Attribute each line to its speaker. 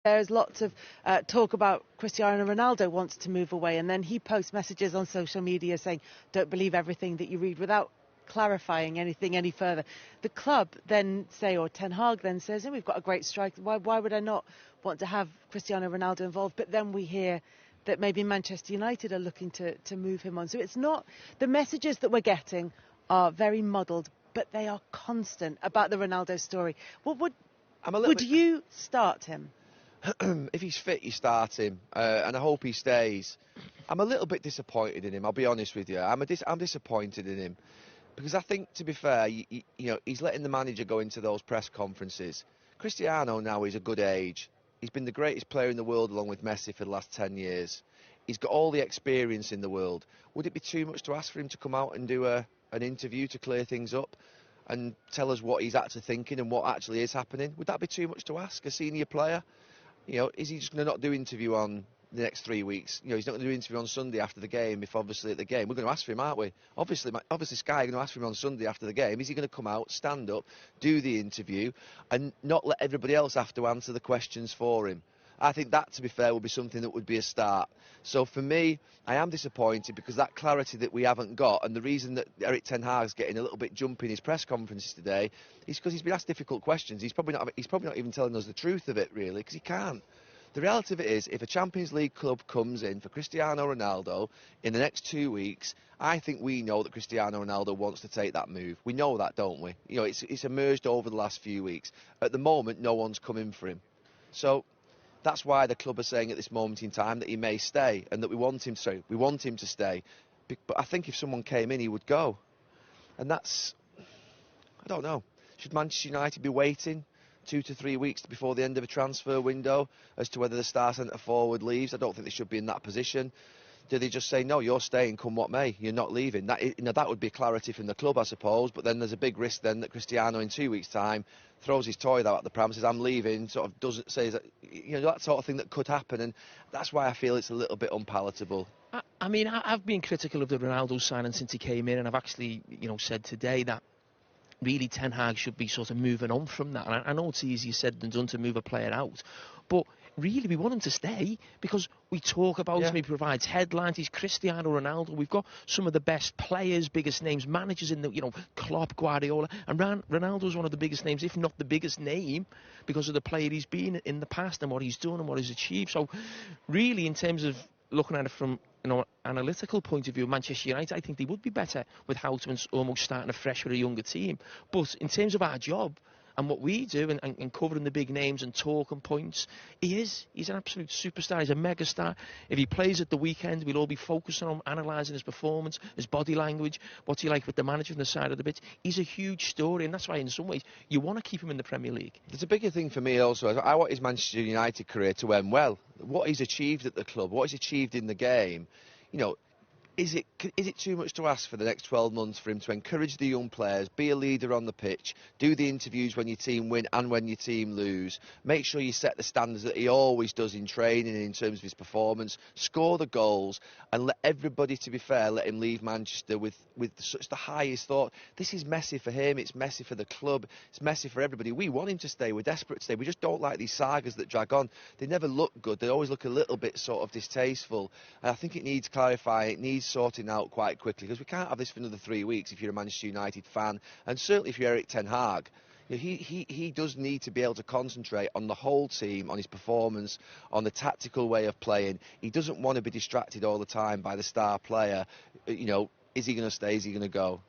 Speaker 1: There's lots of talk about Cristiano Ronaldo wants to move away, and then he posts messages on social media saying, "Don't believe everything that you read," without clarifying anything any further. The club then say, or Ten Hag then says, "Oh, we've got a great striker. Why would I not want to have Cristiano Ronaldo involved?" But then we hear that maybe Manchester United are looking to move him on. So it's not, the messages that we're getting are very muddled, but they are constant about the Ronaldo story. What
Speaker 2: I'm a little
Speaker 1: would
Speaker 2: bit.
Speaker 1: you start him?
Speaker 2: If he's fit, you start him, and I hope he stays. I'm a little bit disappointed in him. I'll be honest with you. I'm disappointed in him because I think, to be fair, he's letting the manager go into those press conferences. Cristiano now is a good age. He's been the greatest player in the world along with Messi for the last 10 years. He's got all the experience in the world. Would it be too much to ask for him to come out and do an interview to clear things up and tell us what he's actually thinking and what actually is happening? Would that be too much to ask a senior player? Is he just going to not do interview on the next 3 weeks? He's not going to do interview on Sunday after the game. If obviously at the game, we're going to ask for him, aren't we? Obviously, Sky are going to ask for him on Sunday after the game. Is he going to come out, stand up, do the interview, and not let everybody else have to answer the questions for him? I think that, to be fair, would be something that would be a start. So for me, I am disappointed because that clarity that we haven't got, and the reason that Erik ten Hag's getting a little bit jumpy in his press conferences today is because he's been asked difficult questions. He's probably not even telling us the truth of it, really, because he can't. The reality of it is, if a Champions League club comes in for Cristiano Ronaldo in the next 2 weeks, I think we know that Cristiano Ronaldo wants to take that move. We know that, don't we? It's emerged over the last few weeks. At the moment, no one's coming for him. So that's why the club are saying at this moment in time that he may stay and that we want him to stay. But I think if someone came in, he would go. And that's, I don't know. Should Manchester United be waiting 2 to 3 weeks before the end of a transfer window as to whether the star centre forward leaves? I don't think they should be in that position. Do they just say, no, you're staying come what may, you're not leaving? That would be clarity from the club, I suppose, but then there's a big risk then that Cristiano in 2 weeks' time throws his toy out at the pram, says, I'm leaving, sort of doesn't say that, that sort of thing that could happen, and that's why I feel it's a little bit unpalatable.
Speaker 3: I mean, I've been critical of the Ronaldo signing since he came in, and I've actually, said today that really Ten Hag should be sort of moving on from that. And I know it's easier said than done to move a player out, but really we want him to stay because we talk about him, he provides headlines, he's Cristiano Ronaldo. We've got some of the best players, biggest names, managers in the, Klopp, Guardiola, and Ronaldo's one of the biggest names, if not the biggest name, because of the player he's been in the past and what he's done and what he's achieved. So really, in terms of looking at it from analytical point of view, Manchester United, I think they would be better with Houtman almost starting afresh with a younger team. But in terms of our job and what we do and covering the big names and talking points, he's an absolute superstar. He's a megastar. If he plays at the weekend, we'll all be focusing on analysing his performance, his body language, what's he like with the manager on the side of the pitch. He's a huge story, and that's why in some ways you want to keep him in the Premier League.
Speaker 2: There's a bigger thing for me also. I want his Manchester United career to end well. What he's achieved at the club, what he's achieved in the game, is it too much to ask for the next 12 months for him to encourage the young players, be a leader on the pitch, do the interviews when your team win and when your team lose, make sure you set the standards that he always does in training in terms of his performance, score the goals, and let everybody, to be fair, let him leave Manchester with such the highest thought. This is messy for him, it's messy for the club, it's messy for everybody. We want him to stay, we're desperate to stay. We just don't like these sagas that drag on. They never look good, they always look a little bit sort of distasteful. And I think it needs clarifying, it needs sorting out quite quickly, because we can't have this for another 3 weeks if you're a Manchester United fan, and certainly if you're Erik ten Hag. He does need to be able to concentrate on the whole team, on his performance, on the tactical way of playing. He doesn't want to be distracted all the time by the star player. Is he going to stay, is he going to go?